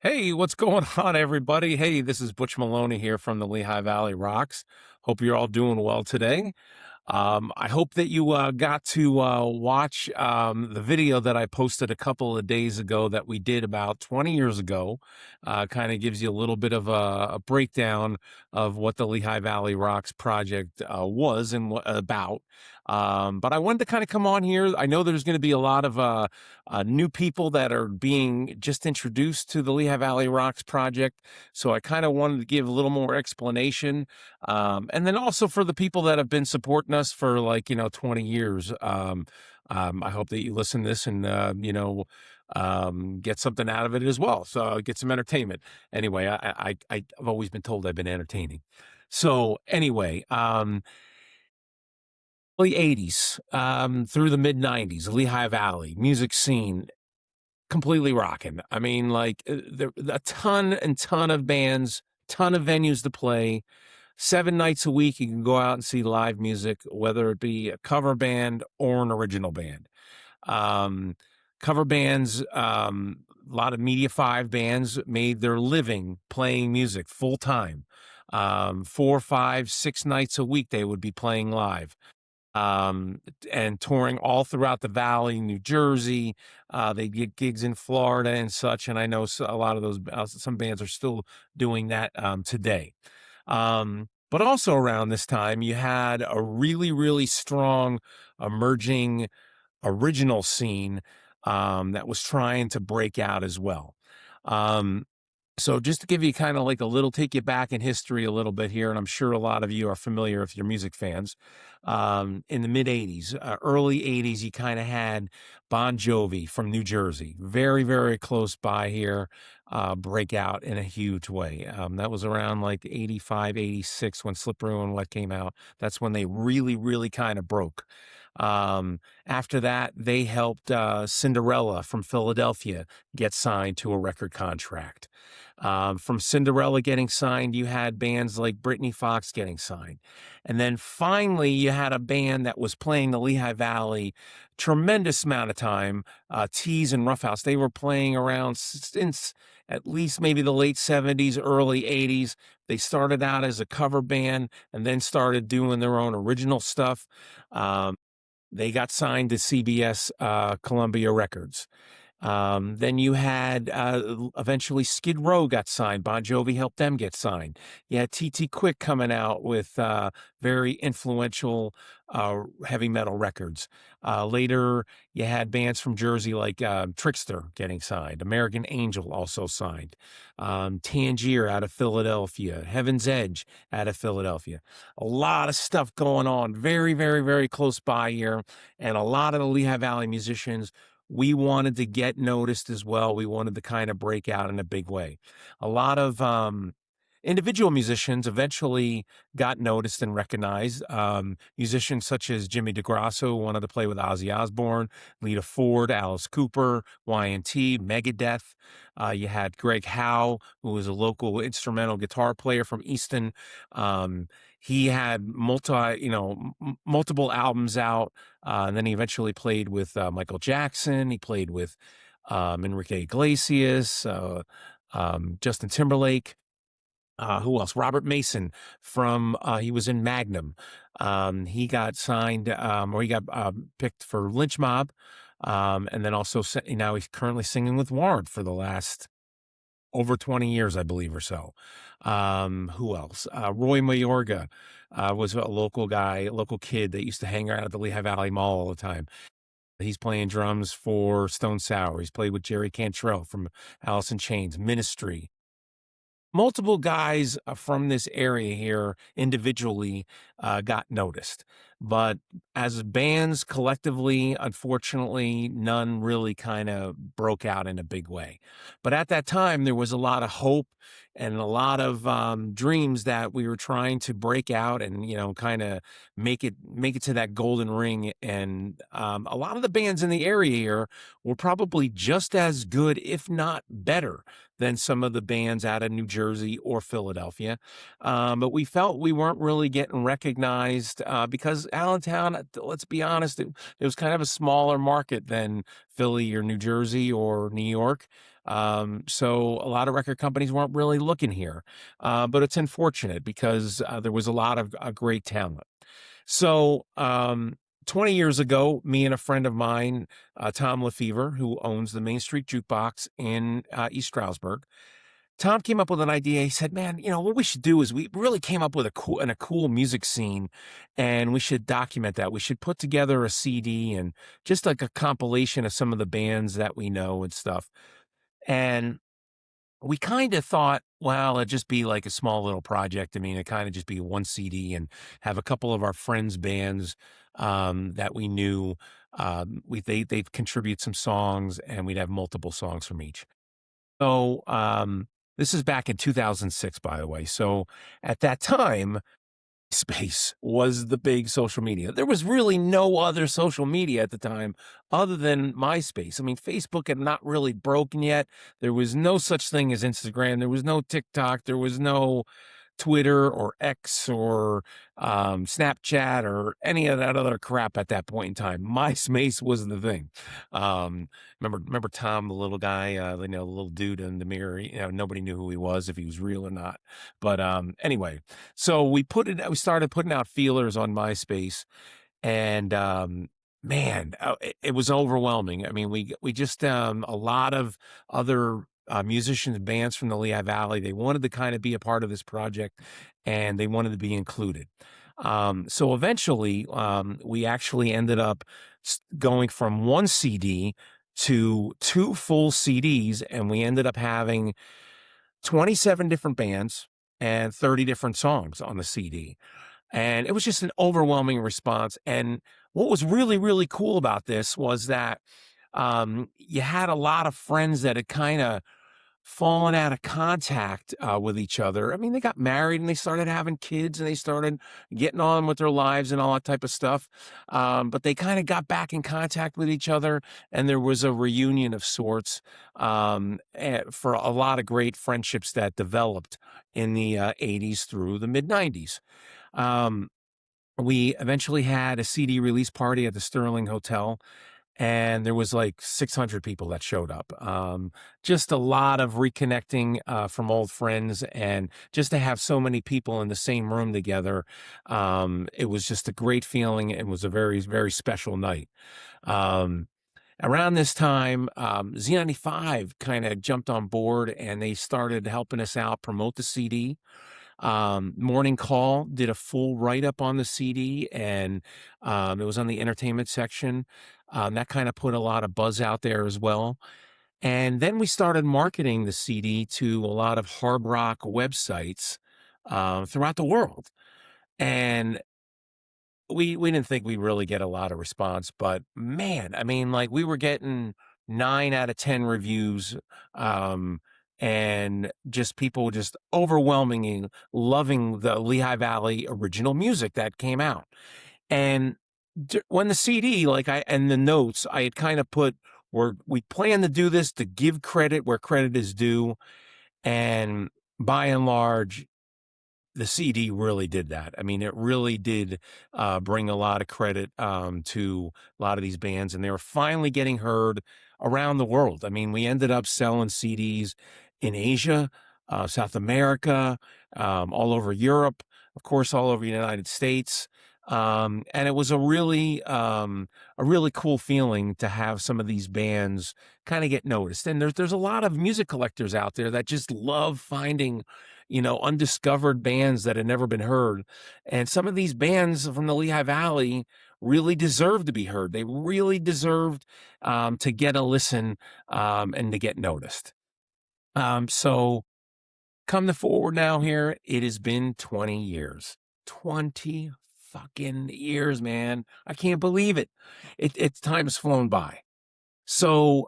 Hey, what's going on, everybody? Hey, this is Butch Maloney here from the Lehigh Valley Rocks. Hope you're all doing well today. I hope that you got to watch the video that I posted a couple of days ago that we did about 20 years ago. Kind of gives you a little bit of a breakdown of what the Lehigh Valley Rocks project was and about. But I wanted to kind of come on here. I know there's going to be a lot of new people that are being just introduced to the Lehigh Valley Rocks project. So I kind of wanted to give a little more explanation. And then also for the people that have been supporting us for 20 years. I hope that you listen to this and, get something out of it as well. So get some entertainment. Anyway, I've always been told I've been entertaining. So anyway, early 80s through the mid 90s, Lehigh Valley music scene completely rocking. I mean, there a ton and ton of bands, ton of venues to play. 7 nights a week, you can go out and see live music, whether it be a cover band or an original band. Um, Cover bands, a lot of Media 5 bands made their living playing music full time. 4, 5, 6 nights a week, they would be playing live and touring all throughout the valley, New Jersey. They get gigs in Florida and such. And I know a lot of those, some bands are still doing that today. But also around this time, you had a really, really strong emerging original scene that was trying to break out as well. Um, so just to give you kind of like a little, take you back in history a little bit here, and I'm sure a lot of you are familiar if you're music fans. In the mid 80s, early 80s, you kind of had Bon Jovi from New Jersey, very, very close by here, break out in a huge way. That was around like 85, 86 when Slippery When Wet came out. That's when they really, really kind of broke. After that, they helped Cinderella from Philadelphia get signed to a record contract. From Cinderella getting signed, you had bands like Britney Fox getting signed. And then finally, you had a band that was playing the Lehigh Valley tremendous amount of time, Tease and Roughhouse. They were playing around since at least maybe the late 70s, early 80s. They started out as a cover band and then started doing their own original stuff. They got signed to CBS Columbia Records. Then you had eventually Skid Row got signed. Bon Jovi helped them get signed. You had TT Quick coming out with very influential heavy metal records. Later, you had bands from Jersey like Trickster getting signed. American Angel also signed. Tangier out of Philadelphia. Heaven's Edge out of Philadelphia. A lot of stuff going on. Very, very, very close by here. And a lot of the Lehigh Valley musicians, we wanted to get noticed as well. We wanted to kind of break out in a big way. A lot of individual musicians eventually got noticed and recognized. Musicians such as Jimmy DeGrasso wanted to play with Ozzy Osbourne, Lita Ford, Alice Cooper, Y&T, Megadeth. You had Greg Howe, who was a local instrumental guitar player from Easton. He had multiple albums out, and then he eventually played with Michael Jackson. He played with Enrique Iglesias, Justin Timberlake. Who else? Robert Mason from he was in Magnum. He got signed or he got picked for Lynch Mob. And then also now he's currently singing with Warrant for the last over 20 years, I believe, or so. Who else? Roy Mayorga was a local guy, a local kid that used to hang around at the Lehigh Valley Mall all the time. He's playing drums for Stone Sour. He's played with Jerry Cantrell from Alice in Chains, Ministry. Multiple guys from this area here individually got noticed, but as bands collectively, unfortunately, none really kind of broke out in a big way. But at that time, there was a lot of hope and a lot of dreams that we were trying to break out and kind of make it to that golden ring. And a lot of the bands in the area here were probably just as good, if not better, than some of the bands out of New Jersey or Philadelphia. But we felt we weren't really getting recognized because Allentown, let's be honest, it was kind of a smaller market than Philly or New Jersey or New York. So a lot of record companies weren't really looking here. But it's unfortunate because there was a lot of great talent. So 20 years ago, me and a friend of mine, Tom Lefevre, who owns the Main Street Jukebox in East Stroudsburg, Tom came up with an idea. He said, "Man, what we should do is we really came up with a cool music scene, and we should document that. We should put together a CD and just like a compilation of some of the bands that we know and stuff." And we kind of thought, well, it'd just be like a small little project. I mean, it kind of just be one CD and have a couple of our friends' bands that we knew. They'd contribute some songs, and we'd have multiple songs from each. So, this is back in 2006, by the way. So at that time, Space was the big social media. There was really no other social media at the time other than MySpace. I mean, Facebook had not really broken yet. There was no such thing as Instagram. There was no TikTok. There was no Twitter or X or Snapchat or any of that other crap at that point in time. MySpace was the thing. Remember Tom, the little guy, the little dude in the mirror. Nobody knew who he was, if he was real or not. But anyway, so we started putting out feelers on MySpace, and man, it was overwhelming. I mean, we just a lot of other musicians and bands from the Lehigh Valley. They wanted to kind of be a part of this project, and they wanted to be included. So eventually, we actually ended up going from one CD to two full CDs, and we ended up having 27 different bands and 30 different songs on the CD. And it was just an overwhelming response. And what was really, really cool about this was that you had a lot of friends that had kind of fallen out of contact with each other. I mean, they got married and they started having kids and they started getting on with their lives and all that type of stuff. But they kind of got back in contact with each other, and there was a reunion of sorts for a lot of great friendships that developed in the 80s through the mid 90s. Um, we eventually had a CD release party at the Sterling Hotel, and there was like 600 people that showed up. Just a lot of reconnecting from old friends, and just to have so many people in the same room together, it was just a great feeling. It was a very, very special night. Um, Around this time, Z95 kind of jumped on board, and they started helping us out promote the CD. Morning Call did a full write-up on the CD, and it was on the entertainment section. That kind of put a lot of buzz out there as well. And then we started marketing the CD to a lot of hard rock websites throughout the world. And we didn't think we'd really get a lot of response, but man, I mean, like, we were getting 9 out of 10 reviews, and just people just overwhelmingly loving the Lehigh Valley original music that came out. And when the CD, like, and the notes, I had kind of put, we plan to do this to give credit where credit is due. And by and large, the CD really did that. I mean, it really did bring a lot of credit to a lot of these bands, and they were finally getting heard around the world. I mean, we ended up selling CDs in Asia, South America, all over Europe, of course, all over the United States. And it was a really cool feeling to have some of these bands kind of get noticed. And there's a lot of music collectors out there that just love finding, undiscovered bands that had never been heard. And some of these bands from the Lehigh Valley really deserved to be heard. They really deserved to get a listen and to get noticed. So come to forward now here, it has been 20 years. 20 fucking years, man. I can't believe it. It's time has flown by. So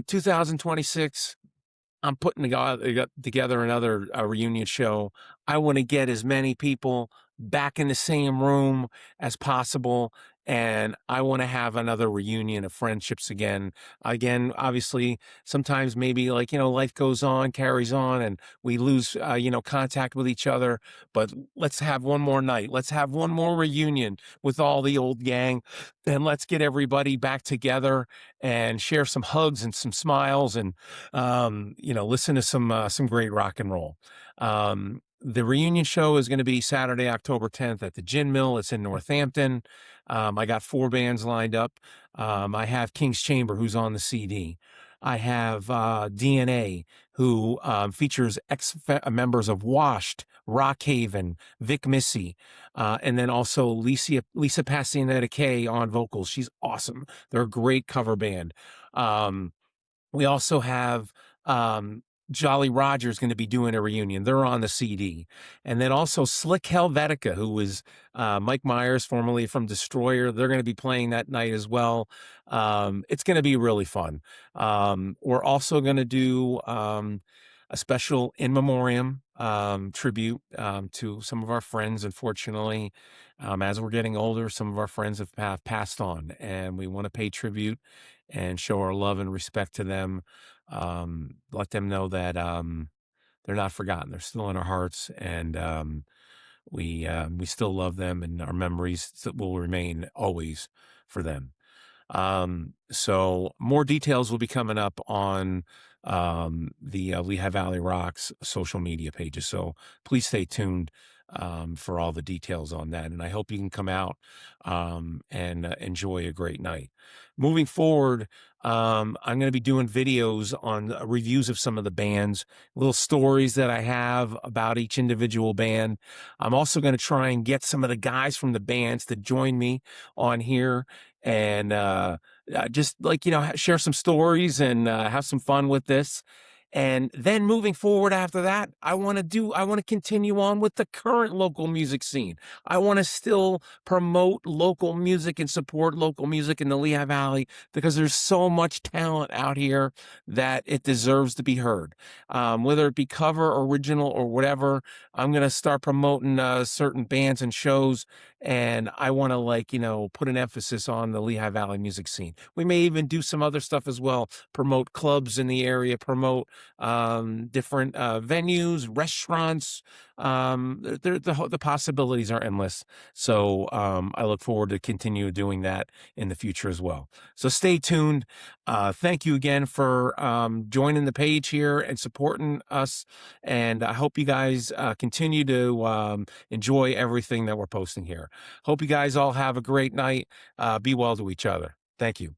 2026, I'm putting together another reunion show. I want to get as many people back in the same room as possible and I want to have another reunion of friendships again. Again, obviously, sometimes maybe like, life goes on, carries on, and we lose, contact with each other. But let's have one more night. Let's have one more reunion with all the old gang, and let's get everybody back together and share some hugs and some smiles, and listen to some great rock and roll. The reunion show is going to be Saturday, October 10th at the Gin Mill. It's in Northampton. I got 4 bands lined up. I have King's Chamber, who's on the CD. I have DNA, who features members of Washed, Rockhaven, Vic Missy, and then also Lisa Passanetta Kay on vocals. She's awesome. They're a great cover band. We also have Jolly Roger's going to be doing a reunion. They're on the CD. And then also Slick Helvetica, who was Mike Myers, formerly from Destroyer. They're going to be playing that night as well. It's going to be really fun. We're also going to do a special in memoriam tribute to some of our friends. Unfortunately, as we're getting older, some of our friends have passed on, and we want to pay tribute and show our love and respect to them. Let them know that they're not forgotten. They're still in our hearts, and we still love them, and our memories will remain always for them. So more details will be coming up on the Lehigh Valley Rocks social media pages. So please stay tuned for all the details on that. And I hope you can come out and enjoy a great night. Moving forward, I'm going to be doing videos on reviews of some of the bands, little stories that I have about each individual band. I'm also going to try and get some of the guys from the bands to join me on here and just share some stories and have some fun with this. And then moving forward after that, I want to continue on with the current local music scene. I want to still promote local music and support local music in the Lehigh Valley, because there's so much talent out here that it deserves to be heard. Whether it be cover, original, or whatever, I'm going to start promoting certain bands and shows, and I want to put an emphasis on the Lehigh Valley music scene. We may even do some other stuff as well, promote clubs in the area, promote different venues, restaurants. The possibilities are endless. So I look forward to continue doing that in the future as well. So stay tuned. Thank you again for joining the page here and supporting us. And I hope you guys continue to enjoy everything that we're posting here. Hope you guys all have a great night. Be well to each other. Thank you.